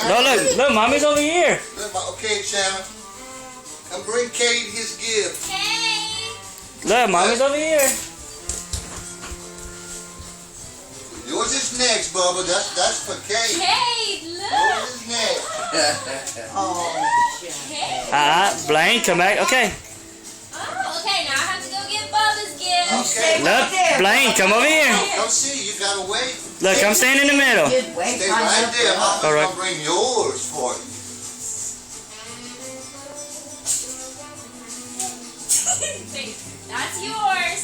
Look, mommy's over here. Okay, Shannon. Come bring Cade his gift. Hey. Look, mommy's over here. Yours is next, Bubba. That's for Cade. Hey, look. Yours is next. Blaine, come back. Okay. Oh, okay, now I have to go get Bubba's gift. Okay. Look, Blaine, come over here. Come see. You gotta wait. Look, come stand in the middle. Stay right there. Mama's All right. gonna bring yours for you. That's yours.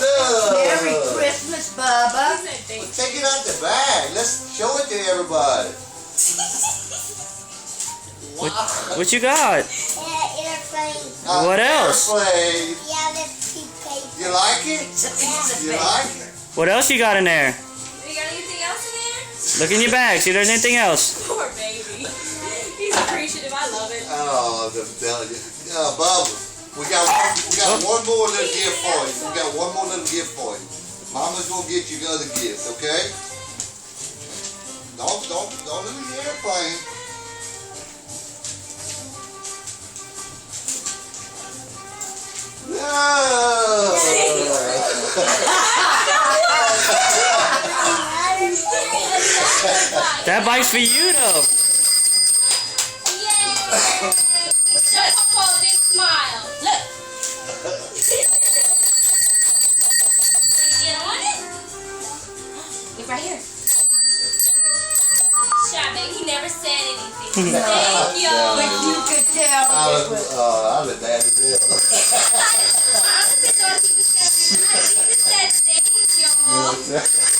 Look. Merry Christmas, Bubba. He said thank Well, take it out the bag. Let's show it to everybody. What you got? Airplane. What else? Airplane. Yeah, that's toothpaste. You like it? You like it? What else you got in there? You got anything else in there? Look in your bag. See if there's anything else. Poor baby. He's appreciative. I love it. Oh, I'm telling you. Bubba, we got one more little gift for you. We got one more little gift for you. Mama's gonna get you the other gift, okay? Don't lose the airplane. That bike's for you, though. Yay! Just hold and smile. Look. Gonna get on it? Look right here. Shy baby, he never said anything. Thank you. But you could tell it was I was bad as hell. I honestly thought he was gonna be nice. He just said thank you.